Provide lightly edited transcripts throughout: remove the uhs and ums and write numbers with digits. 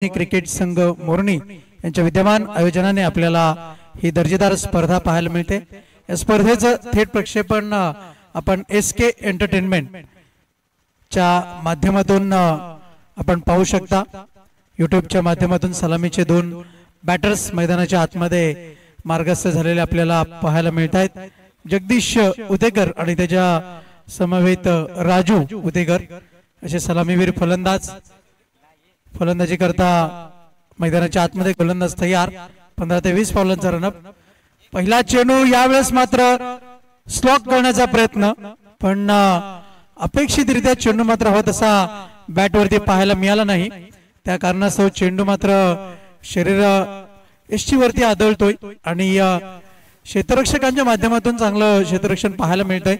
Cricket संघ मोरणी यांच्या विद्यमान आयोजनाने आपल्याला ही दर्जेदार स्पर्धा पाहायला मिळते। या स्पर्धेचं थेट प्रक्षेपण आपण एसके एंटरटेनमेंट च्या माध्यमातून आपण पाहू शकता। यूट्यूबच्या माध्यमातून सलामीचे दोन बॅटर्स मैदानाच्या आतमध्ये मार्गस्थ झालेले आपल्याला पाहायला मिळत आहेत। जगदीश उदेकर आणि त्याच्या समवेत राजू उदेकर असे सलामीवीर फलंदाज फलंदाजी करता मैदानाच्या आतमध्ये गोलंदाज तयार। 15 ते 20 पावलांचा रनअप। पहिला चेंडू यावेळेस मात्र स्लॉक करण्याचा प्रयत्न, पण अपेक्षितरित्या चेंडू मात्र हवा तसा बॅटवरती पाहायला मिळाला नाही। त्या कारणास्तव चेंडू मात्र शरीर एष्टीवरती आदळतोय आणि क्षेत्ररक्षकांच्या माध्यमातून चांगलं क्षेत्ररक्षण पाहायला मिळतंय।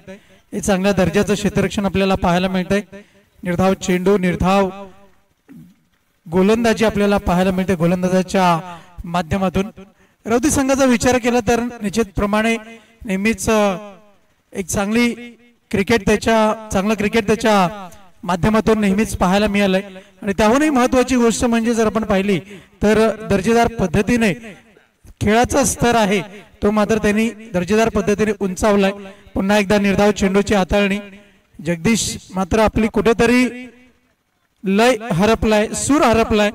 हे चांगल्या दर्जाचं क्षेत्ररक्षण आपल्याला पाहायला मिळतंय। निर्धाव चेंडू, निर्धाव गोलंदाजी आपल्याला पाहायला मिळते गोलंदाजाच्या माध्यमातून। रौदी संघाचा विचार केला तर निश्चितप्रमाणे नेहमीच एक चांगलं क्रिकेट त्याच्या माध्यमातून नेहमीच पाहायला मिळालंय। आणि त्याहूनही महत्त्वाची गोष्ट म्हणजे जर आपण पाहिली तर दर्जेदार पद्धतीने खेळाचा स्तर आहे तो मात्र त्यांनी दर्जेदार पद्धतीने उंचावलाय। पुन्हा एकदा निर्धाव चेंडूची हाताळणी। जगदीश मात्र आपली कुठेतरी लय हरपलाय, सूर हरपलाय।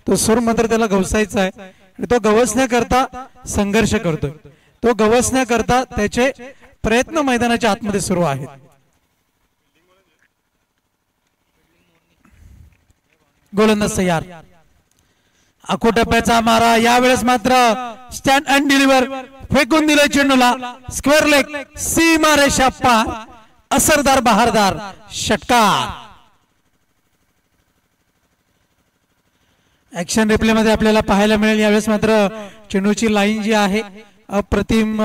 तो सूर मात्र त्याला गवसायचा आहे आणि तो गवसण्याकरता संघर्ष करतोय। तो गवसण्याकरता त्याचे प्रयत्न मैदानाच्या आतमध्ये सुरू आहेत। गोलंदाज तयार। आखो टप्प्याचा मारा यावेळेस मात्र स्टँड अँड डिलिव्हर फेकून दिले चेंडूला। स्क्वेअर लेग, सीमा रेषा पार, असरदार बहारदार षटकार। ऍक्शन रिप्ले मध्ये आपल्याला पाहायला मिळेल यावेळेस मात्र चेंडूची लाईन जी आहे अप्रतिम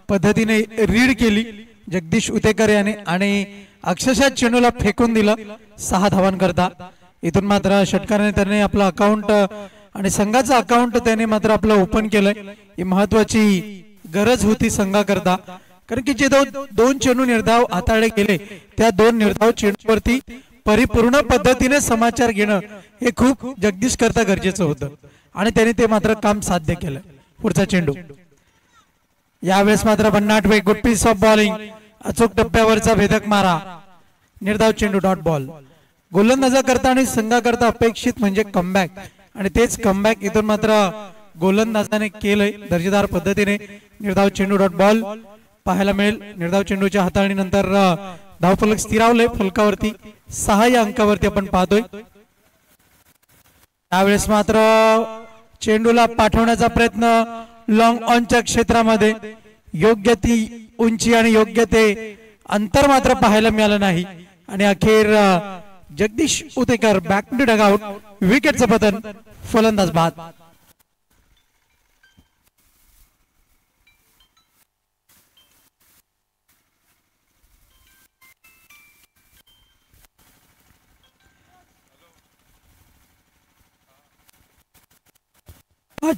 पद्धतीने रीड केली जगदीश उदेकर याने आणि अक्षरशः चेंडूला फेकून दिलं 6 धावांकरता। इथून मात्र षटकाराने त्याने आपला अकाउंट आणि संघाचा अकाउंट त्याने मात्र आपलं ओपन केलंय। ही महत्वाची गरज होती संघाकरता, कारण की जे दोन चेंडू निर्धाव हाताळले गेले त्या दोन निर्धाव चेंडूवरती परिपूर्ण पद्धतीने समाचार घेणं हे खूप जगदीश करता गरजेचं होतं आणि त्याने ते मात्र काम साध्य केलं। पुढचा चेंडू यावेळेस मात्र भन्नाट वेग, गुड पीस ऑफ बॉलिंग, अचूक टप्प्यावरचा भेदक मारा, निर्धाव चेंडू, डॉट बॉल। गोलंदाजा करता आणि संघाकरता अपेक्षित म्हणजे कमबॅक आणि तेच कमबॅक इथून मात्र गोलंदाजाने केलंय दर्जेदार पद्धतीने। निर्धाव चेंडू, डॉट बॉल पाहायला मिळेल। निर्धाव चेंडूच्या हाताळणीनंतर धावफलक स्थिरावले फलकावरती 6 या अंकावरती आपण पाहतोय। यावेळेस मात्र चेंडूला पाठवण्याचा प्रयत्न लॉंग ऑनच्या क्षेत्रामध्ये, योग्य ती उंची आणि योग्य ते अंतर मात्र पाहायला मिळालं नाही आणि अखेर जगदीश उदेकर बॅक टू डगआउट, विकेटचं पतन, फलंदाज बाद।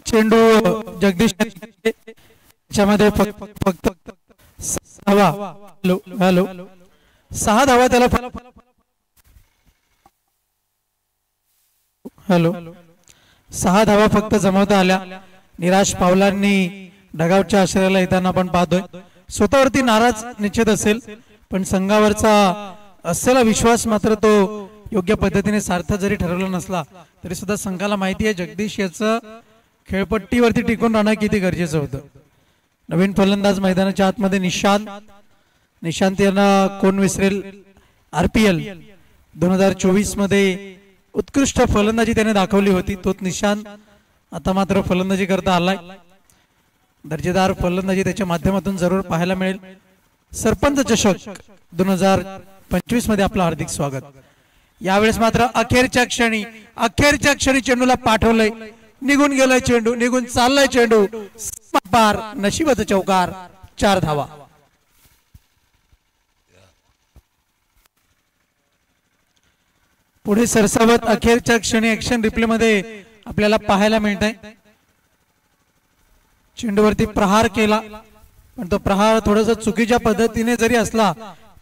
चेंडू जगदीश मध्ये फक्त 6 धावा त्याला 6 धावा फक्त जमवता आल्या। निराश पावलांनी डगआउटच्या आश्रयाला येताना आपण पाहतोय। स्वतःवरती नाराज निश्चित असेल, पण संघावरचा असलेला विश्वास मात्र तो योग्य पद्धतीने सार्थ जरी ठरवला नसला तरी सुद्धा संघाला माहिती आहे जगदीश याचं खेळपट्टीवरती टिकून राहणं किती गरजेचं होतं। नवीन फलंदाज मैदानाच्या आतमध्ये निशांत यांना कोण विसरेल। RPL 2024 मध्ये उत्कृष्ट फलंदाजी त्याने दाखवली होती, तोच निशांत आता मात्र फलंदाजी करता आलाय। दर्जेदार फलंदाजी त्याच्या माध्यमातून जरूर पाहायला मिळेल। सरपंच चषक 2025 मध्ये आपलं हार्दिक स्वागत। यावेळेस मात्र अखेरच्या क्षणी चेंडूला पाठवलंय, निघून गेलाय चेंडू, निघून चाललाय चेंडू, पार, नशिबाचा चौकार, 4 धावा। पुढे सरसावत अखेरच्या क्षणी ऍक्शन रिप्ले मध्ये आपल्याला पाहायला मिळतंय। चेंडूवरती प्रहार केला, पण तो प्रहार थोडासा चुकीच्या पद्धतीने जरी असला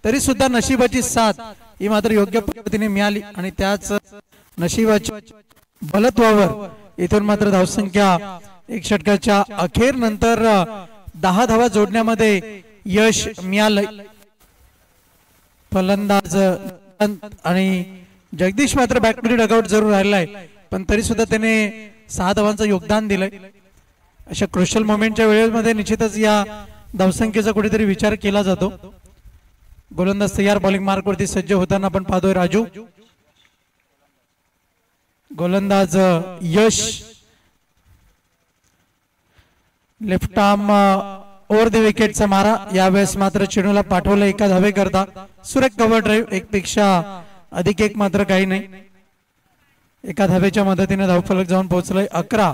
तरी सुद्धा नशिबाची साथ ही मात्र योग्य पद्धतीने मिळाली आणि त्याच नशिबाची बलत्वावर इथून मात्र धावसंख्या एक षटकाच्या अखेर नंतर 10 धावा जोडण्यामध्ये यश मिळालंय. फलंदाज आणि जगदीश मात्र बॅक टू डगआउट जरूर राहिलाय, पण तरी सुद्धा त्याने 6 धावांचं योगदान दिलंय. अशा क्रुशियल मोमेंटच्या वेळेमध्ये निश्चितच या धावसंख्येचा कुठेतरी विचार केला जातो. गोलंदाज तयार, बॉलिंग मार्क वरती सज्ज होताना आपण पाहतोय राजू. गोलंदाज यश लेफ्ट आर्म ओव्हर द विकेटचा मारा. यावेळेस मात्र चेंडूला पाठवलं एका धावे करता. सुरेख कव्हर ड्राईव्ह, एक पेक्षा अधिक एक मात्र काही नाही. एका धावेच्या मदतीने धावफलक जाऊन पोहोचलंय 11.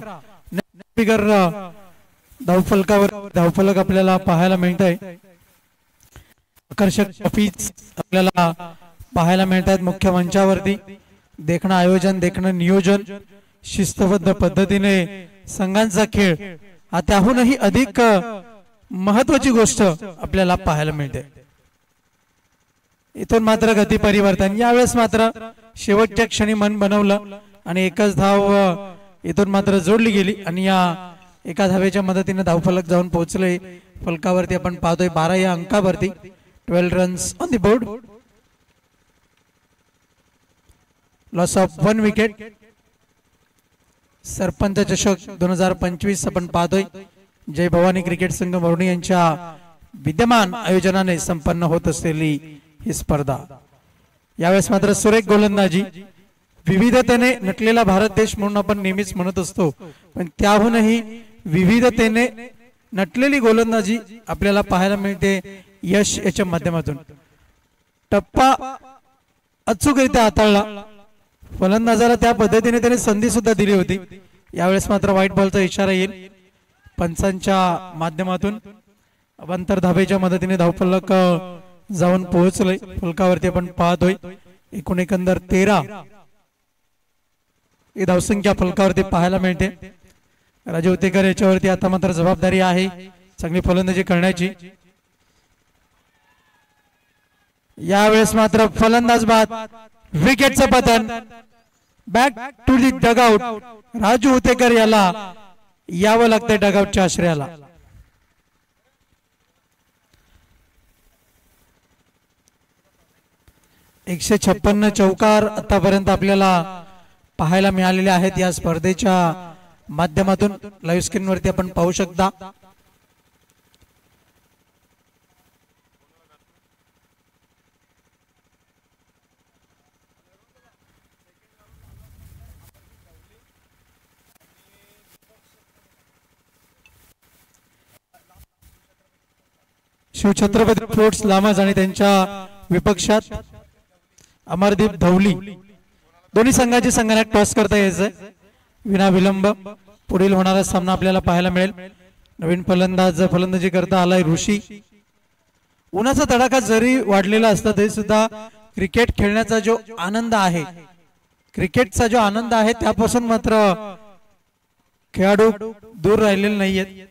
फिगर धावफलकावर धावफलक आपल्याला पाहायला मिळत आहे. आकर्षक ट्रॉफीज आपल्याला पाहायला मिळतात मुख्य मंचावरती. देखणं आयोजन, देखणं नियोजन, शिस्तबद्ध पद्धतीने संघांचा खेळ हा त्याहूनही अधिक महत्वाची गोष्ट आपल्याला पाहायला मिळते. इथून मात्र गती परिवर्तन. यावेळेस मात्र शेवटच्या क्षणी मन बनवलं आणि एकच धाव इथून मात्र जोडली गेली आणि या एका धावेच्या मदतीने धावफलक जाऊन पोहोचले. फलकावरती आपण पाहतोय 12 या अंकावरती. 12 runs on the board. Loss of 1 wicket. Sarpanch चषक 2025 आपण पाहतोय. जय भवानी क्रिकेट संघ मोरणी यांच्या विद्यमान आयोजनाने संपन्न होत असलेली ही स्पर्धा. यावेळेस मात्र सुरेख गोलंदाजी. विविधतेने नटलेला भारत देश म्हणून आपण नेहमीच म्हणत असतो, पण त्याहूनही विविधतेने नटलेली गोलंदाजी आपल्याला पाहायला मिळते यश याच्या माध्यमातून. टप्पा अचूकरित्या हाताळला. फलंदाजाला त्या पद्धतीने त्याने संधी सुद्धा दिली होती. यावेळेस मात्र व्हाईट बॉलचा इशारा येईल पंचांच्या माध्यमातून. अवांतर धावेच्या मदतीने धावफलक जाऊन पोहोचले. फलकावरती आपण पाहतोय एकूण एकंदर 13 ही धावसंख्या फलकावरती पाहायला मिळते. राजू उतेकर याच्यावरती आता मात्र जबाबदारी आहे चांगली फलंदाजी करण्याची. यावेळेस मात्र फलंदाज बाद. विकेटचं पतन. Back to the dugout. Raju Utekar याला यावं लागतंय डगआउटच्या आश्रयाला. एकशे 56 चौकार आतापर्यंत आपल्याला पाहायला मिळालेले आहेत या स्पर्धेच्या माध्यमातून. लाईव्ह स्क्रीन वरती आपण पाहू शकता. शिवछत्रपती फ्लोट्स लामाज आणि त्यांच्या विपक्षात अमरदीप धवली. दोन्ही संघाची संघाला टॉस करता यायचं विना विलंब. पुढील होणारा सामना आपल्याला पाहायला मिळेल. नवीन फलंदाज फलंदाजी करता आलाय ऋषी. उन्हाचा तडाखा जरी वाढलेला असता तरी सुद्धा क्रिकेट खेळण्याचा जो आनंद आहे, क्रिकेटचा जो आनंद आहे त्यापासून मात्र खेळाडू दूर राहिलेले नाहीयेत.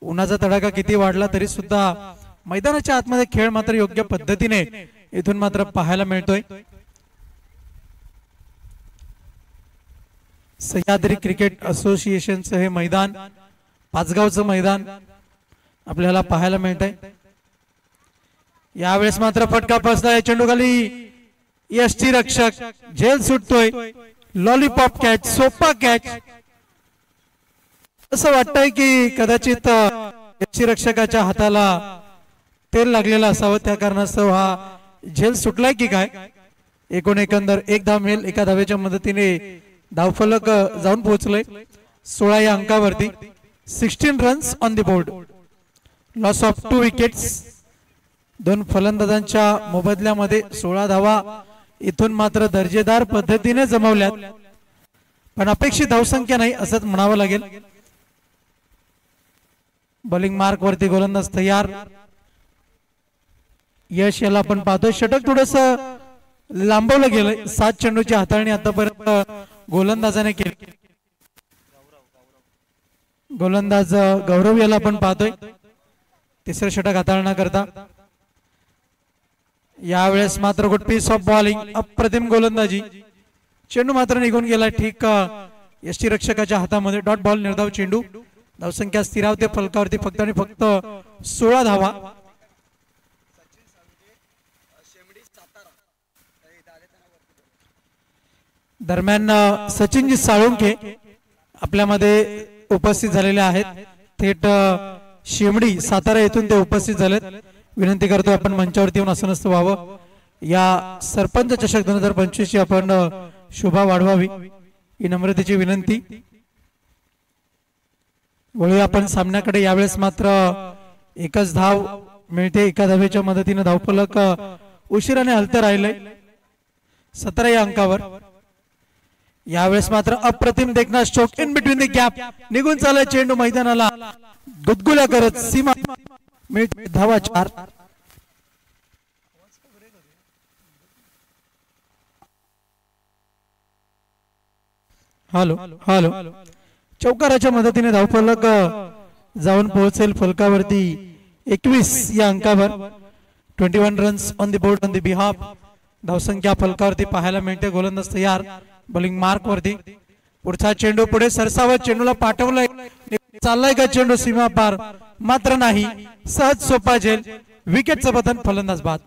उन्हाचा तडाखा किती वाढला तरी सुद्धा मैदानाच्या आतमध्ये खेळ मात्र योग्य पद्धतीने इथून मात्र पाहायला मिळतोय. सह्याद्री क्रिकेट असोसिएशनचं हे मैदान, पाचगावचं मैदान आपल्याला पाहायला मिळतंय. यावेळेस मात्र फटका फसलाय. चेंडू खाली यष्टी रक्षक झेल सुटतोय. लॉलीपॉप कॅच, सोपा कॅच. असं वाटतंय की कदाचित यष्टी रक्षकाच्या हाताला तेल लागलेलं असावं, त्या कारणास्तव हा झेल सुटलाय की काय. एकूण एकंदर एक धाव मिळेल. एका धावेच्या मदतीने धावफलक जाऊन पोहोचले 16 या अंकावरती. 16 runs on the board. Loss of 2 wickets. दोन फलंदाजांच्या मोबदल्यामध्ये 16 धावा इथून मात्र दर्जेदार पद्धतीने जमवल्यात, पण अपेक्षित धावसंख्या नाही असंच म्हणावं लागेल. बॉलिंग मार्क वरती गोलंदाज तयार. यश याला आपण पाहतोय षटक थोडस लांबवलं गेलंय. 7 चेंडूची हाताळणी आतापर्यंत गोलंदाजाने केली. गोलंदाज गौरव याला आपण पाहतोय तिसरं षटक हाताळणा करता. यावेळेस मात्र गुड पीस ऑफ बॉलिंग. अप्रतिम गोलंदाजी. चेंडू मात्र निघून गेला. ठीक यष्टीरक्षकाच्या हातामध्ये डॉट बॉल निर्धाव चेंडू धावसंख्या स्थिरावते फलकावरती फक्त आणि फक्त 16 धावा। दरम्यान सचिनजी साळुंखे आपल्यामध्ये उपस्थित झालेले आहेत। थेट शेमडी सातारा येथून ते उपस्थित झालेत। विनंती करतो आपण मंचावरती येऊन आसनस्थ व्हावं। या सरपंच चषक 2025 ची आपण शोभा वाढवावी ही नम्रतेची विनंती। वळूया आपण सामन्याकडे। यावेळेस मात्र एकच धाव मिळते। एका धावेच्या मदतीने धावफलक उशिराने हलतं राहिलंय 17 या अंकावर। यावेळेस मात्र अप्रतिम देखना stroke in between the gap निघून चालला चेंडू मैदानाला गुदगुल्या करत सीमा मिळते धावा 4। हॅलो हॅलो चौकाराच्या मदतीने धावफलक जाऊन पोहोचेल फलकावरती 21 या अंकावर। 21 runs on the board on the behalf. धावसंख्या फलकावरती पाहायला मिळते। गोलंदाज तयार बॉलिंग मार्क वरती। पुढचा चेंडू पुढे सरसावत चेंडूला पाठवलाय चाललाय का चेंडू सीमा पार मात्र नाही। सहज सोपा झेल विकेटचं पतन फलंदाज बाद।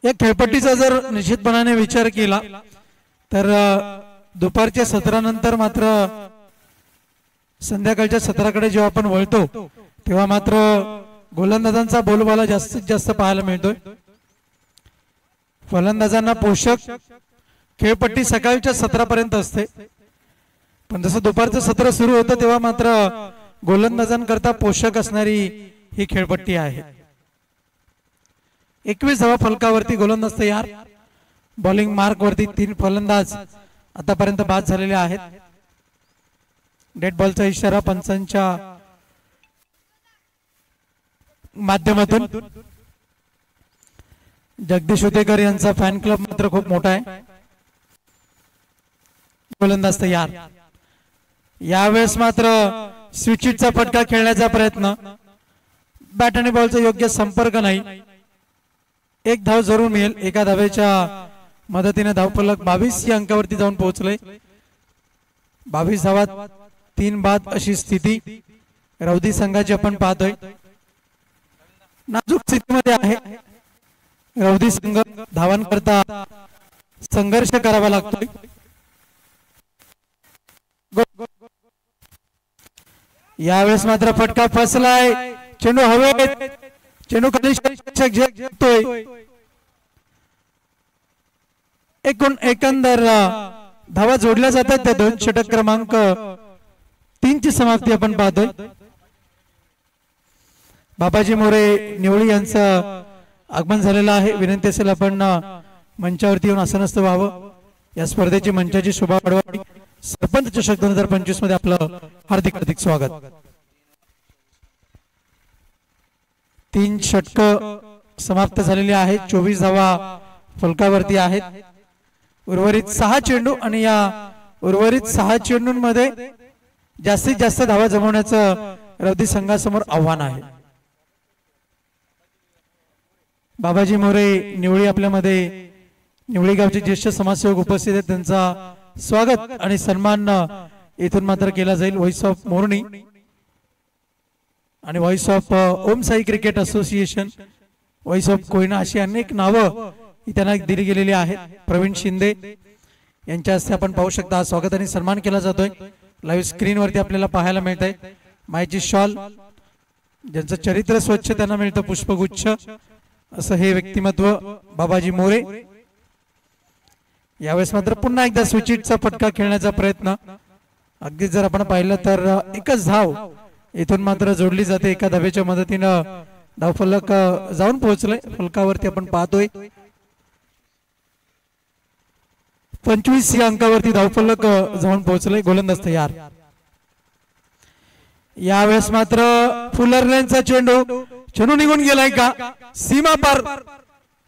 या खेळपट्टीचा जर निश्चितपणाने विचार केला तर दुपारच्या 17 नंतर मात्र संध्याकाळच्या 17 कडे जेव्हा आपण वळतो तेव्हा मात्र गोलंदाजांचा बोलबाला जास्तीत जास्त पाहायला मिळतोय। फलंदाजांना पोषक खेळपट्टी सकाळच्या 17 पर्यंत असते, पण जसं दुपारचं सत्र सुरू होतं तेव्हा मात्र गोलंदाजांकरता पोषक असणारी ही खेळपट्टी आहे। 21 धावा फलकावरती। गोलंदाज तयार बॉलिंग मार्क वरती। 3 फलंदाज आतापर्यंत बाद झालेले आहेत। डेड बॉलचा इशारा पंचांच्या माध्यमातून। जगदीश उतेकर यांचा फॅन क्लब मात्र खूप मोठा आहे। गोलंदाज तयार। यावेळेस मात्र स्विचिटचा फटका खेळण्याचा प्रयत्न, बॅट आणि बॉलचा योग्य संपर्क नाही। एक धाव जरूर मिळेल। एका धावेच्या मदतीने धावफलक 22 या अंकावरती जाऊन पोहोचले। 22 धावात 3 बाद अशी स्थिती रौदी संघाची आपण पाहतोय। नाजूक स्थितीमध्ये आहे रौदी संघ। धावांकरता संघर्ष करावा लागतोय। यावेळेस मात्र फटका फसलाय। चेंडू हवेत, चेंडू खाली झेकतोय। एकंदर धावा जोडल्या जातात त्या 2 षटक क्रमांक 3 ची समाप्ती आपण पाहतोय। बाबाजी मोरे निवळी यांचं आगमन झालेलं आहे। विनंती असेल आपण मंचावरती येऊन आसनस्थ व्हावं। या स्पर्धेची मंचाची शोभा वाढवावी। सरपंच चषक 2025 मध्ये आपलं हार्दिक हार्दिक स्वागत। 3 षटक समाप्त झालेली आहेत। 24 धावा फलकावरती आहेत। उर्वरित 6 चेंडू आणि या उर्वरित 6 चेंडूंमध्ये जास्तीत जास्त धावा जमवण्याचं रौदी संघासमोर आव्हान आहे। बाबाजी मोरे निवळी आपल्यामध्ये निवळी गावचे ज्येष्ठ समाजसेवक उपस्थित आहेत। त्यांचा स्वागत आणि सन्मान इथून मात्र केला जाईल। व्हॉइस ऑफ मोरणी आणि voice of Om Sai cricket association, voice of Koyna अशी अनेक नावं त्यांना दिली गेलेली आहेत। प्रवीण शिंदे यांच्या हस्ते आपण पाहू शकता स्वागत आणि सन्मान केला जातोय। लाईव्ह स्क्रीन वरती आपल्याला पाहायला मिळतंय मायची शॉल, ज्यांचं चरित्र स्वच्छ त्यांना मिळतं पुष्पगुच्छ असं हे व्यक्तिमत्व बाबाजी मोरे। यावेळेस मात्र पुन्हा एकदा स्विचिटचा फटका खेळण्याचा प्रयत्न। अगदी जर आपण पाहिलं तर एकच धाव इथून मात्र जोडली जाते। एका धावेच्या मदतीनं धावफलक जाऊन पोहोचले फलकावरती आपण पाहतोय। 25 या अंकावरती धावफलक जाऊन पोहोचले। गोलंदाज तयार। यावेळेस मात्र फुलरलेनचा चेंडू निघून गेलाय का सीमा पार।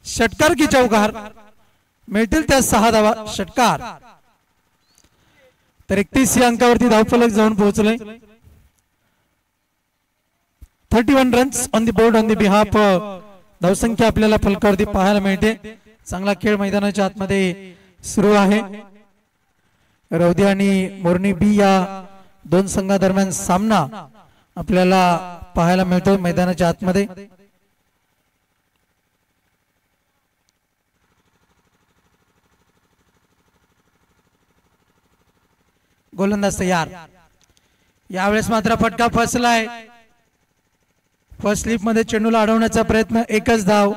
षटकार की चौकार मिळतील त्या 6 धावा। षटकार तर 31 या अंकावरती धावफलक जाऊन पोहोचले। 31 runs on the board on the behalf धावसंख्या आपल्याला फलकावरती पाहायला मिळते। चांगला खेळ मैदानाच्या आतमध्ये सुरू आहे। रौदी आणि मोरनी बी या दोन संघादरम्यान सामना आपल्याला पाहायला मिळतो मैदानाच्या आतमध्ये। गोलंदाज तयार। यावेळेस मात्र फटका फसलाय। फर्स्ट स्लिप मध्ये चेंडूला अडवण्याचा प्रयत्न, एकच धाव।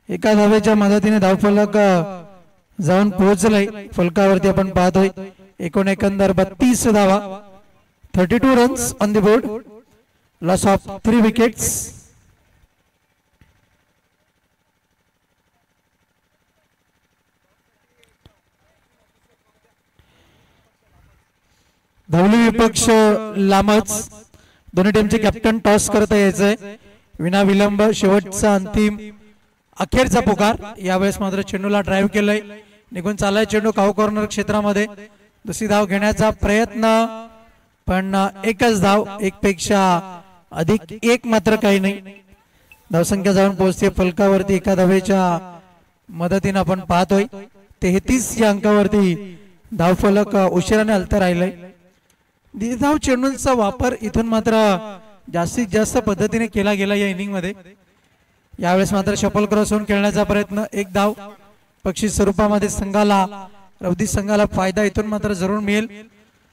एका धावेच्या मदतीने धावफलक जाऊन पोहोचलाय फलकावरती आपण पाहतोय। एकंदर 32 धावा, 32 runs on the board, loss of 3 wickets. धावली विपक्ष लांबच। दोन्ही टीमचे कॅप्टन टॉस करता यायचंय। विना विलंब शेवटचा अंतिम अखेरचा पुकार। यावेळेस मात्र चेंडूला ड्राइव्ह केलंय, निघून चाललाय चेंडू काऊ कॉर्नर क्षेत्रामध्ये। दुसरी धाव घेण्याचा प्रयत्न, पण एकच धाव, एक पेक्षा अधिक एक मात्र काही नाही। धावसंख्या जाऊन पोहोचते फलकावरती एका धावेच्या मदतीने आपण पाहतोय। 33 या अंकावरती धावफलक उशिराने हलता राहिलंय। धाव चेंडूंचा वापर इथून मात्र जास्तीत जास्त पद्धतीने केला गेला या इनिंग मध्ये। यावेळेस मात्र शफल क्रॉस होऊन खेळण्याचा प्रयत्न, एक धाव बक्षीस स्वरूपामध्ये संघाला, रौदी संघाला फायदा इथून मात्र जरूर मिळेल।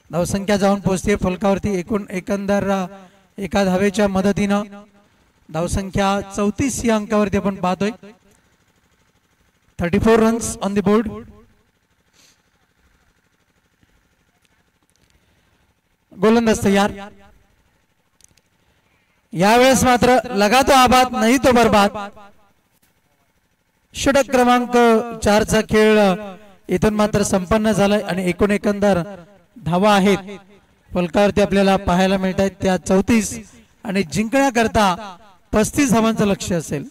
धावसंख्या जाऊन पोहोचते फलकावरती एकंदर एका धावेच्या मदतीनं। धावसंख्या 34 या अंकावरती आपण पाहतोय। 34 रन्स ऑन द बोर्ड। गोलंदाज तयार। यावेळेस मात्र लगा तो आबाद नहीं तो बर्बाद। षटक क्रमांक 4 चा खेळ इथून मात्र संपन्न झालाय आणि एकंदर धावा आहेत फलकावरती आपल्याला पाहायला मिळत आहेत त्या 34 आणि जिंकण्याकरता 35 धावांचं लक्ष्य असेल।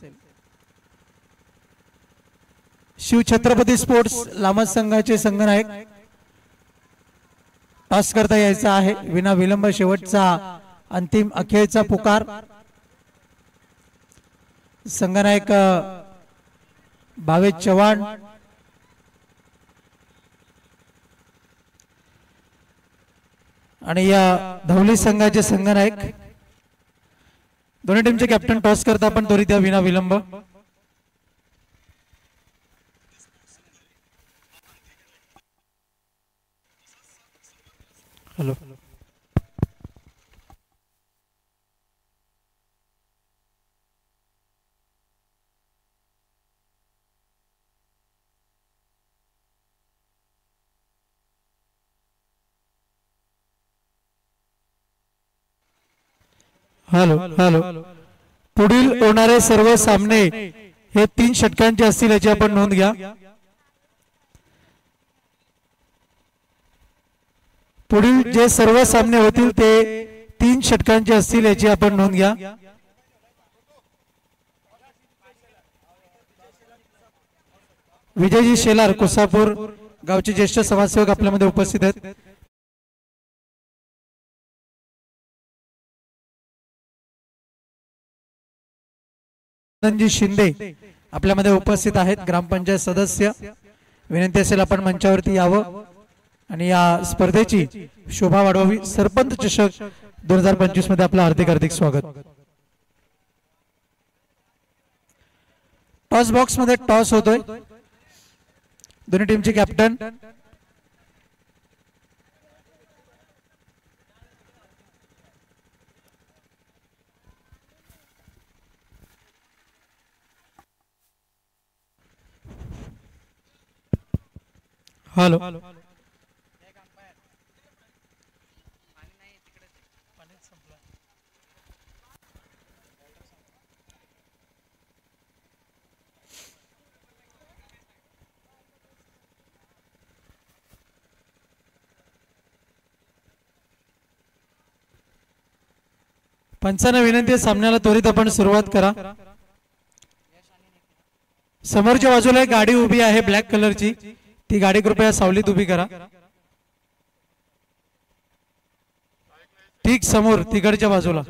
शिव छत्रपती स्पोर्ट्स लामत संघाचे संघनायक टॉस करता यायचा आहे। विना विलंब शेवटचा अंतिम अखेरचा पुकार। संघनायक भावेश चव्हाण आणि या धवली संघाचे संघनायक। दोन्ही टीमचे कॅप्टन टॉस करता आपण त्वरित या विना विलंब। Hello, hello hello. पुढील होणारे सर्व सामने हे 3 षटकांचे असतील याची आपण नोंद घ्या। पुढील जे सर्व सामने होतील ते 3 षटकांचे असतील याची आपण नोंद घ्या। विजयजी शेलार कुसापूर गावचे ज्येष्ठ समाजसेवक आपल्यामध्ये उपस्थित आहेत। शिंदे आपल्यामध्ये उपस्थित आहेत, ग्रामपंचायत सदस्य। विनंती असेल आपण मंचावरती यावं आणि या स्पर्धेची शोभा वाढवावी। सरपंच चषक 2025 मध्ये आपलं हार्दिक हार्दिक स्वागत। टॉस बॉक्स मध्ये टॉस होतोय। दोन्ही टीमचे कॅप्टन हॅलो, 95 विनंती सामन्याला त्वरित आपण सुरुवात करा। समोरच्या बाजूला एक गाडी उभी आहे ब्लॅक कलरची, ती गाडी कृपया सावलीत उभी करा। ठीक समोर तिकडच्या बाजूला।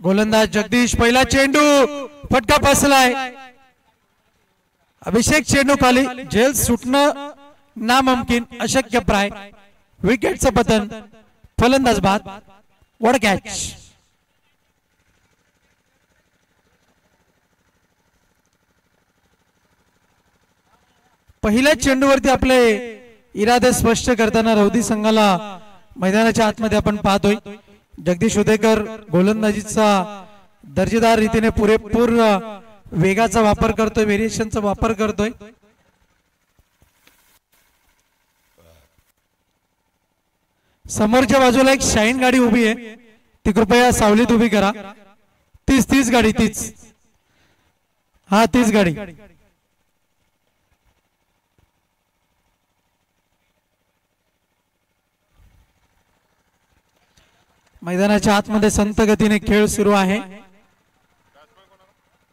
गोलंदाज जगदीश पहिला चेंडू फटका बसलाय. अभिषेक चेंडू खाली झेल सुटणं नामुमकिन अशक्य प्राय. विकेटचं पतन. फलंदाज बाद. What catch. पहिल्या चेंडूवरती आपले इरादे स्पष्ट करताना रौदी संघाला मैदानाच्या आतमध्ये आपण पाहतोय. जगदीश उदेकर गोलंदाजीचा दर्जेदार रीतीने पुरेपूर वेगाचा वापर करतोय, व्हेरिएशनचा वापर करतोय. समोरच्या बाजूला एक शाईन गाडी उभी आहे, ती कृपया सावलीत उभी करा. तीच गाडी तीच. हा तीच गाडी. मैदानाच्या आतमध्ये संत गतीने खेळ सुरू आहे.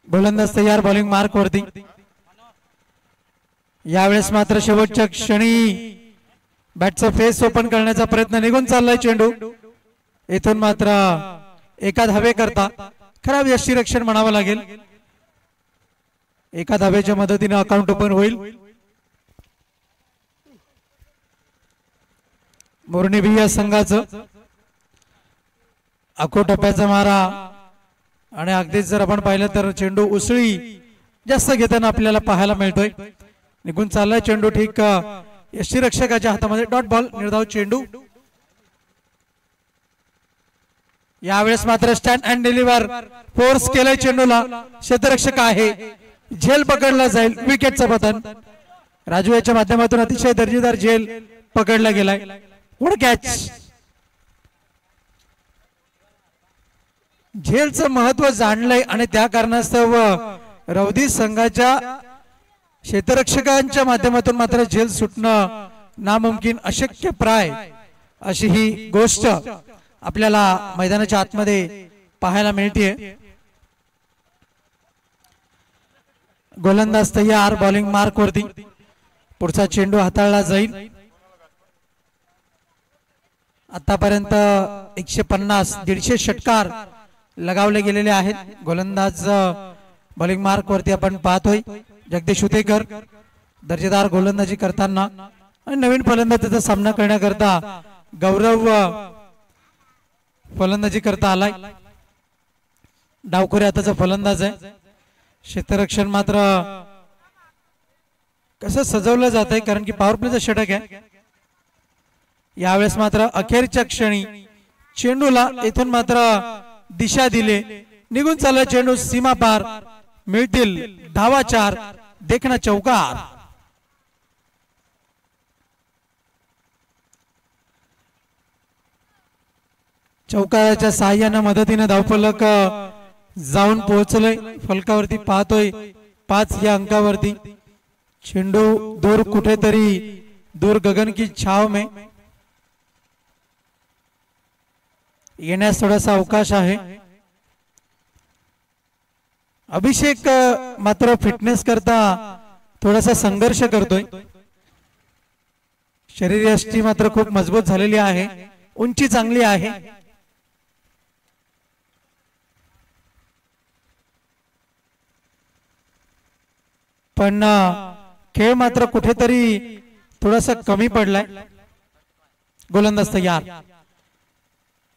गोलंदाज तयार, बॉलिंग मार्क वरती. यावेळेस मात्र शेवटच्या क्षणी बॅटचा फेस ओपन करण्याचा प्रयत्न. निघून चाललाय चेंडू. इथून मात्र एका धावे करता खराब यष्टीरक्षण म्हणावं लागेल. एका धावेच्या मदतीने अकाउंट ओपन होईल. मोरणी बिया संघाचं आखो टप्प्याचा मारा आणि अगदीच जर आपण पाहिलं तर चेंडू उसळी जास्त घेताना आपल्याला पाहायला मिळतोय. निघून चाललाय चेंडू ठीक यष्टीरक्षकाच्या हातामध्ये. डॉट बॉल, निर्धाव चेंडू. यावेळेस मात्र स्टँड अँड डिलिव्हर फोर्स केलाय चेंडूला. क्षेत्ररक्षक आहे, झेल पकडला जाईल. विकेटचं पतन. राजू याच्या माध्यमातून अतिशय दर्जेदार झेल पकडला गेलाय. What catch. झेलचं महत्व जाणलंय आणि त्या कारणास्तव रौदी संघाच्या क्षेत्ररक्षकांच्या माध्यमातून मात्र झेल सुटणं नामुमकिन अशक्य प्राय अशी ही गोष्ट आपल्याला मैदानाच्या आतमध्ये पाहायला मिळते. गोलंदाज तयार, बॉलिंग मार्क वरती. पुढचा चेंडू हाताळला जाईल. आतापर्यंत 150-150 षटकार लगावले गेलेले आहेत. गोलंदाज बॉलिंग मार्क वरती आपण पाहतोय. जगदीश उदेकर दर्जेदार गोलंदाजी करताना आणि नवीन फलंदाजाचा सामना करण्याकरता गौरव फलंदाजी करता आलाय. डावखोरे आताचा फलंदाज आहे. क्षेत्ररक्षण मात्र कसं सजवलं जात आहे कारण की पॉवर प्लेचा षटक आहे. यावेळेस मात्र अखेरच्या क्षणी चेंडूला इथून मात्र दिशा दिले. निघून चालला चेंडू सीमा पार. मिळतील धावा 4. देखना चौकार. चौकाराच्या साहाय्याने मदतीने धावफलक जाऊन पोहोचलोय. फलकावरती पाहतोय 5 या अंकावरती. चेंडू दूर कुठेतरी दूर गगन की छाव में येण्यास थोडासा अवकाश आहे. अभिषेक मात्र फिटनेस करता थोडासा संघर्ष करतोय. शरीरयष्टी मात्र खूप मजबूत झालेली आहे. उंची चांगली आहे. पण खेळ मात्र कुठेतरी थोडासा कमी पडलाय. गोलंदाज तयार,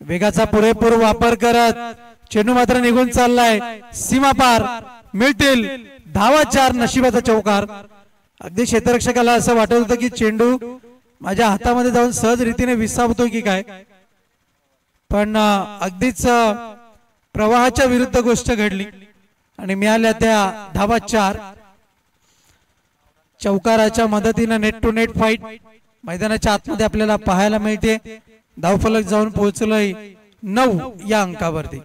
वेगाचा पुरेपूर वापर करत चेंडू मात्र निघून चाललाय सीमा पार. मिळतील धावा 4. नशिबाचा चौकार. अगदी क्षेत्ररक्षकाला असं वाटत होतं की चेंडू माझ्या हातामध्ये जाऊन सहज रीतीने विसावतोय की काय, पण अगदीच प्रवाहाच्या विरुद्ध गोष्ट घडली आणि मिळाल्या त्या धावा 4. चौकाराच्या मदतीने नेट टू नेट फाईट मैदानाच्या आतमध्ये आपल्याला पाहायला मिळते. धावफलक जाऊन पोहोचलोय 9 या अंकावरती.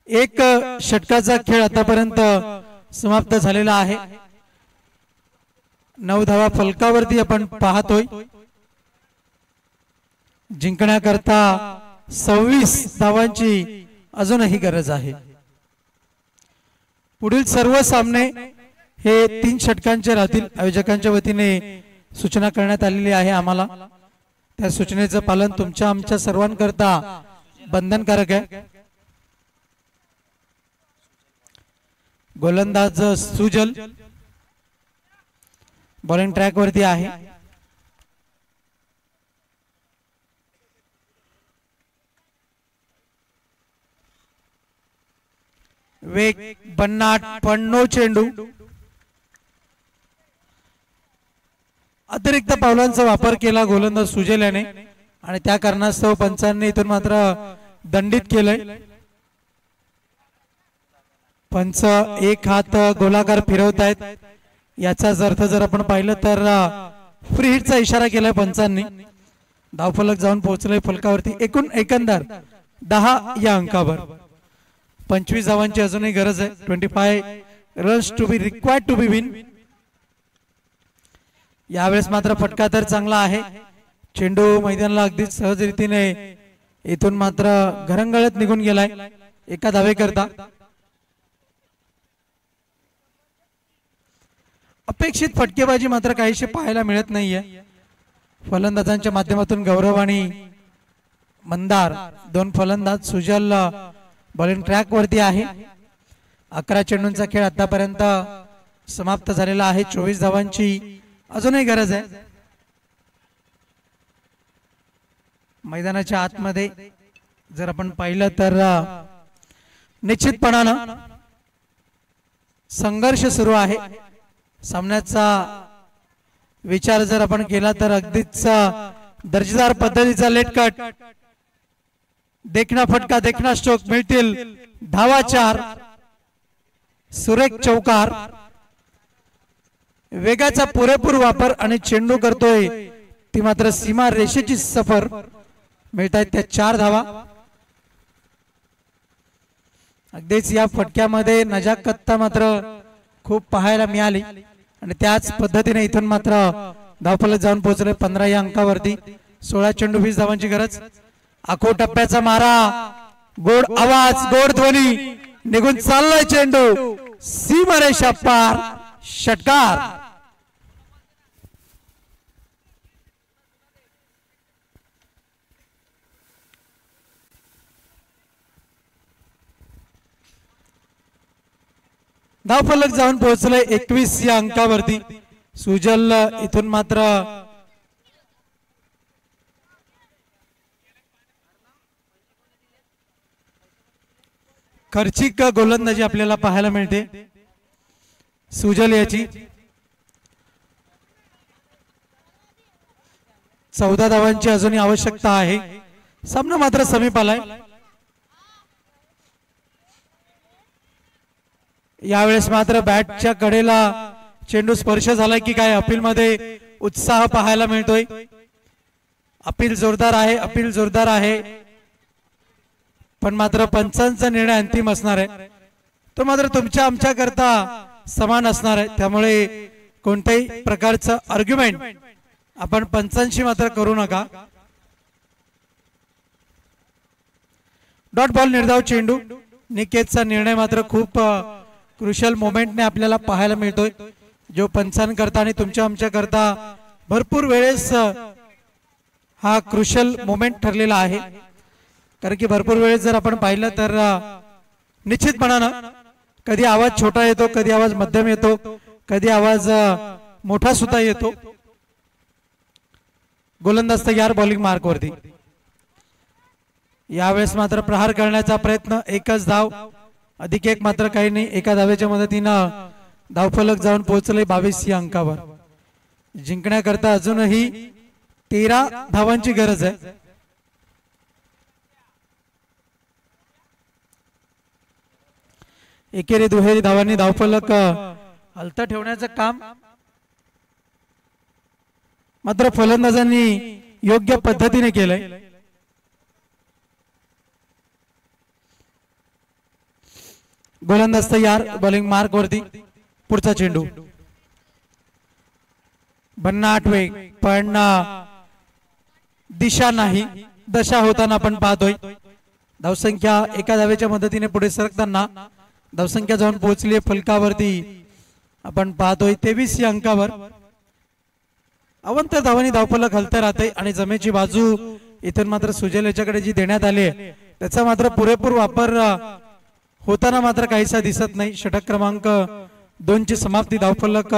एक षटकाचा खेळ आतापर्यंत समाप्त झालेला आहे. 9 धावा फलकावरती आपण पाहतोय. जिंकण्याकरता 26 धावांची अजूनही गरज आहे. पुढील सर्व सामने हे 3 षटकांचे राहतील. आयोजकांच्या वतीने सूचना करण्यात आलेली आहे आम्हाला. त्या सूचनेचं पालन तुमच्या आमच्या सर्वांकरता बंधनकारक आहे। गोलंदाज सुजल बॉलिंग ट्रॅक वरती आहे। वेग बन्नाट पण नो चेंडू। अतिरिक्त पावलांचा वापर केला गोलंदाज सुजल याने आणि त्या कारणास्तव पंचांनी इथून मात्र दंडित केलंय। पंच एक हात गोलाकार फिरवतायत, याचाच अर्थ जर आपण पाहिलं तर फ्री हिटचा इशारा केलाय पंचांनी। धावफलक जाऊन पोहोचले फलकावरती। एकूण एकंदर 10 या अंकावर। 25 धावांची अजूनही गरज आहे। 25 runs to be required to be win. यावेळेस मात्र फटका तर चांगला आहे। चेंडू मैदानाला अगदी सहज रीतीने इथून मात्र घरंगळत निघून गेलाय एका धावे करता। अपेक्षित फटकेबाजी मात्र काहीशी पाहायला मिळत नाहीये। फलंदाजांच्या माध्यमातून गौरव आणि मंदार दोन फलंदाज। सुजल बॉलिंग ट्रॅक वरती आहे। 11 चेंडूंचा खेळ आतापर्यंत समाप्त झालेला आहे। 24 धावांची अजूनही गरज आहे। मैदानाच्या आतमध्ये जर आपण पाहिलं तर निश्चितपणानं संघर्ष सुरू आहे। सामन्याचा विचार जर आपण केला तर अगदीच दर्जेदार पद्धतीचा लेट कट, देखना फटका, देखना स्ट्रोक मिळतील। धावा 4, सुरेख चौकार, वेगाचा पुरेपूर वापर आणि चेंडू करतोय ती मात्र सीमा रेषेची सफर। मिळतायत त्या 4 धावा। अगदीच या फटक्यामध्ये नजाकतता मात्र खूप पाहायला मिळाली आणि त्याच पद्धतीने इथून मात्र धावफलक जाऊन पोहोचले 15 या अंकावरती। 16 चेंडू 20 धावांची गरज। आखो टप्प्याचा मारा, गोड आवाज, गोड ध्वनी, निघून चाललाय चेंडू सीमारेषा पार, षटकार। धावफलक जाऊन पोहोचले 21 या अंकावरती। सुजल इथून मात्र खर्चिक गोलंदाजी आपल्याला पाहायला मिळते सुजल याची। 14 धावांची अजूनही आवश्यकता आहे। सामना मात्र समीप आलाय। यावेळेस मात्र बॅटच्या कडेला चेंडू स्पर्श झालाय की काय, अपील मध्ये उत्साह पाहायला मिळतोय। अपील जोरदार आहे, अपील जोरदार आहे, पण मात्र पंचांचा निर्णय अंतिम असणार आहे। तो मात्र तुमच्या आमच्या करता समान असणार आहे। त्यामुळे कोणत्याही प्रकारचं आर्ग्युमेंट आपण पंचांशी मात्र करू नका। डॉट बॉल निर्धाव चेंडू। निकेतचा निर्णय मात्र खूप क्रुशियल मोमेंटने आपल्याला पाहायला मिळतोय, जो पंचांकरता आणि तुमच्या आमच्या करता भरपूर वेळेस हा क्रुशियल मोमेंट ठरलेला आहे। कारण की भरपूर वेळेस जर आपण पाहिलं तर निश्चितपणानं कधी आवाज छोटा येतो, कधी आवाज मध्यम येतो, कधी आवाज मोठा सुद्धा येतो। गोलंदाज तयार बॉलिंग मार्क वरती। यावेळेस मात्र प्रहार करण्याचा प्रयत्न, एकच धाव, अधिक एक मात्र काही नाही। एका धावेच्या मदतीनं धावफलक जाऊन पोहोचले 22 या अंकावर। जिंकण्याकरता अजूनही 13 धावांची गरज आहे। एकेरी दुहेरी धावांनी धावफलक हलता ठेवण्याचं काम मात्र फलंदाजांनी योग्य पद्धतीने केलंय। गोलंदाज तयार बॉलिंग मार्क वरती। पुढचा चेंडू भन्नाट वेग, पण दिशा नाही, दशा होताना आपण पाहतोय। धावसंख्या एका धावेच्या मदतीने पुढे सरकताना धावसंख्या जाऊन पोहोचली फलकावरती आपण पाहतोय 23 या अंकावर। अवंत धावांनी धावफलक हलता राहते आणि जमेची बाजू इथून मात्र सुजल याच्याकडे जी देण्यात आली आहे त्याचा मात्र पुरेपूर वापर होताना मात्र काहीसा दिसत नाही। षटक क्रमांक 2 ची समाप्ती, धावफलक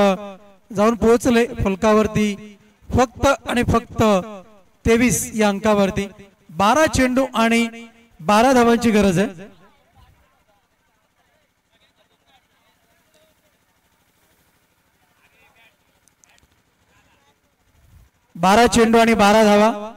जाऊन पोहोचले फलकावरती फक्त आणि फक्त 23 या अंकावरती। 12 चेंडू आणि 12 धावांची गरज आहे। 12 चेंडू आणि 12 धावा।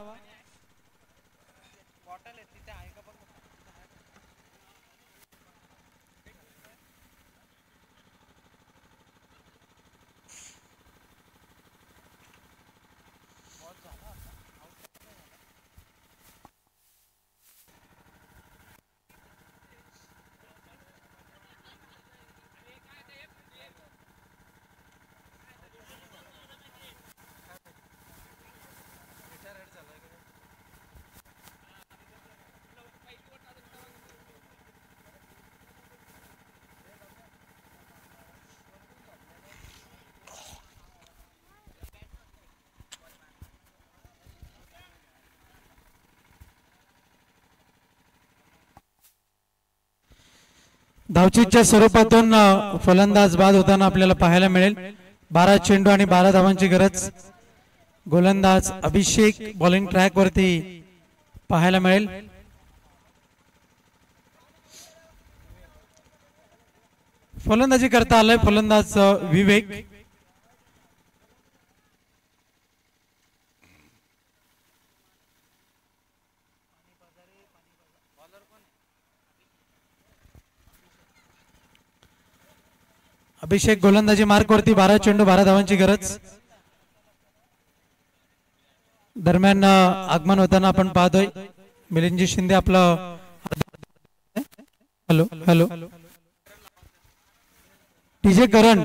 धावचीच्या स्वरूपातून फलंदाज बाद होताना आपल्याला पाहायला मिळेल। 12 चेंडू आणि 12 धावांची गरज। गोलंदाज अभिषेक बॉलिंग ट्रॅक वरती पाहायला मिळेल। फलंदाजी करता आलाय फलंदाज विवेक। अभिषेक गोलंदाजी मार्क वरती। 12 चेंडू 12 धावांची गरज। दरम्यान आगमन होताना आपण पाहतोय मिलिंदजी शिंदे आपलं। हॅलो हॅलो डीजे करण,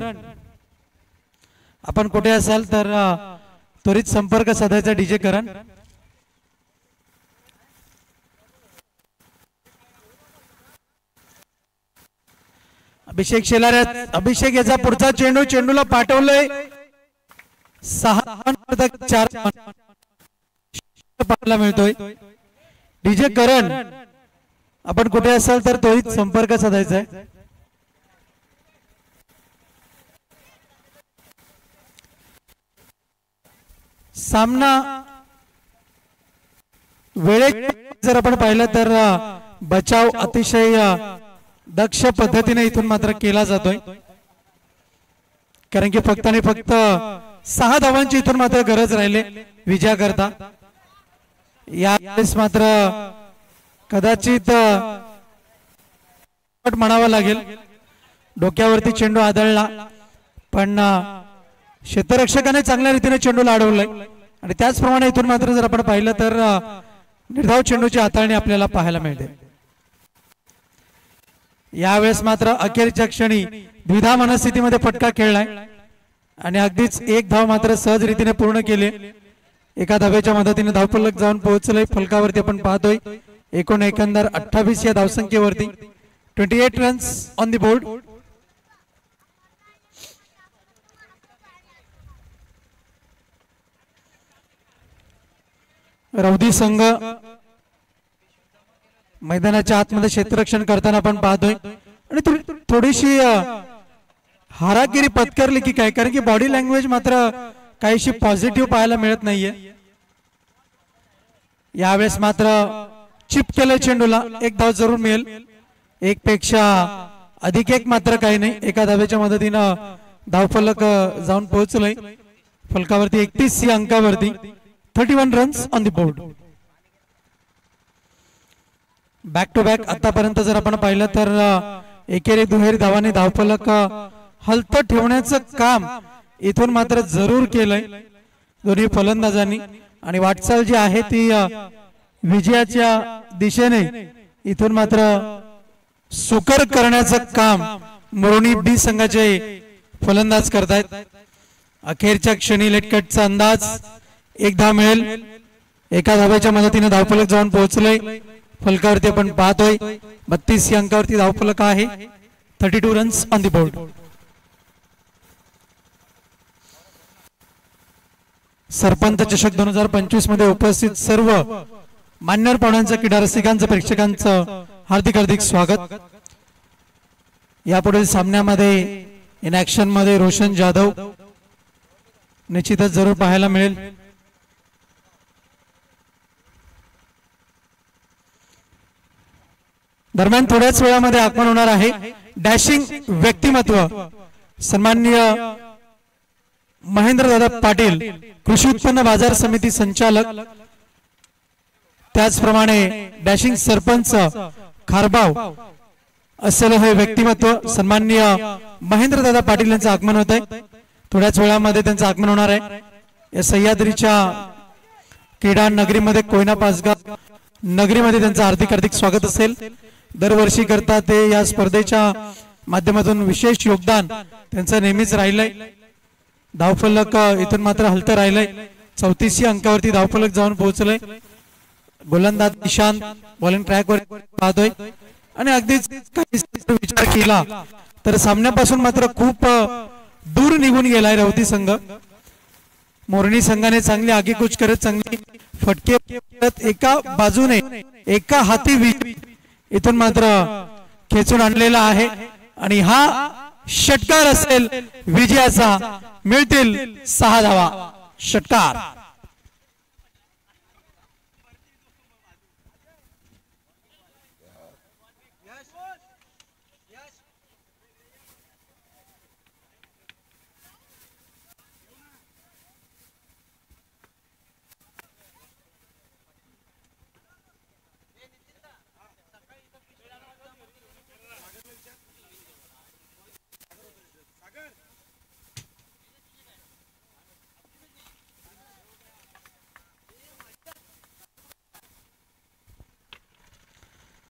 आपण कुठे असाल तर त्वरित संपर्क साधायचा डीजे करण। अभिषेक शेलार, अभिषेक याचा पुढचा चेंडू, चेंडूला पाठवलंय 6 पाहायला मिळतोय। डीजे करण, आपण कुठे असाल तर त्वरित संपर्क साधायचा आहे। सामना वेळेत जर आपण पाहिलं तर बचाव अतिशय दक्ष पद्धतीने इथून मात्र केला जातोय, कारण की फक्त आणि फक्त 6 धावांची इथून मात्र गरज राहिले विजयाकरता। यावेळेस मात्र कदाचित म्हणावं लागेल, डोक्यावरती चेंडू आदळला पण क्षेत्ररक्षकाने चांगल्या रीतीने चेंडूला अडवलाय आणि त्याचप्रमाणे इथून मात्र जर आपण पाहिलं तर निर्धाव चेंडूची हाताळणी आपल्याला पाहायला मिळते। यावेळेस मात्र अखेरच्या क्षणी द्विधा मनस्थितीमध्ये फटका खेळलाय आणि अगदीच एक धाव मात्र सहज रीतीने पूर्ण केले। एका धावेच्या मदतीने धावफलक जाऊन पोहोचले फलकावरती आपण पाहतोय। एकंदर 28 या धावसंख्येवरती 28 रन्स ऑन द बोर्ड। रौदी संघ मैदानाच्या आतमध्ये क्षेत्ररक्षण करताना आपण पाहतोय आणि थोडीशी हारागिरी पत्करली की काय, कारण की बॉडी लँग्वेज मात्र काहीशी पॉझिटिव्ह पाहायला मिळत नाहीये। यावेळेस मात्र चिप केलं चेंडूला, एक धाव जरूर मिळेल। एक पेक्षा अधिक एक मात्र काही नाही, एका धावेच्या मदतीनं धावफलक जाऊन पोहोचलंय फलकावरती 31 या अंकावरती। 31 runs on the board. Back to back आतापर्यंत जर आपण पाहिलं तर एकेरी दुहेरी धावांनी धावफलक हलत ठेवण्याचं काम इथून मात्र जरूर केलंय दोन्ही फलंदाजांनी आणि वाटचाल जी आहे ती विजयाच्या दिशेने इथून मात्र सुकर करण्याचं काम मोरणी बी संघाचे फलंदाज करतायत। अखेरच्या क्षणी लेटकटचा अंदाज, एक धाव मिळेल। एका धावेच्या मदतीने धावफलक जाऊन पोहोचले फलकावरती आपण पाहतोय 32 या अंकावरती धावफलक आहे। 32 runs on the board. Sarpanch चषक 2025 मध्ये उपस्थित सर्व मान्यवर पाहुण्यांचं, क्रीडा रसिकांचं, प्रेक्षकांचं हार्दिक हार्दिक स्वागत। यापुढील सामन्यामध्ये इन ऍक्शन मध्ये रोशन जाधव निश्चितच जरूर पाहायला मिळेल। दरम्यान थोड्याच वेळामध्ये आगमन होणार आहे डॅशिंग व्यक्तिमत्व सन्माननीय महेंद्रदादा पाटील, कृषी उत्पन्न बाजार समिती संचालक, त्याचप्रमाणे डॅशिंग सरपंच खारबाव असलेलं हे व्यक्तिमत्व सन्माननीय महेंद्रदादा पाटील यांचं आगमन होत आहे। थोड्याच वेळामध्ये त्यांचं आगमन होणार आहे। या सह्याद्रीच्या क्रीडा नगरीमध्ये, कोयना पाचगाव नगरीमध्ये त्यांचं हार्दिक हार्दिक स्वागत असेल। दरवर्षी करता ते या स्पर्धेच्या माध्यमातून विशेष योगदान त्यांचं नेहमीच राहिलंय। धावफलक इथून मात्र हलतं राहिलंय, 34 अंकावरती धावफलक जाऊन पोहोचलंय। गोलंदाज निशांत बॉलिंग ट्रॅकवर पाहतोय आणि अगदीच काही विचार केला तर सामन्यापासून मात्र खूप दूर निघून गेलाय रवती संघ। मोरणी संघाने चांगली आगीकूच करत, चांगली फटके करत एका बाजूने एका हाती इथून मात्र खेचून आणलेला आहे आणि हा षटकार असेल विजयाचा, मिळतील 6 धावा। षटकार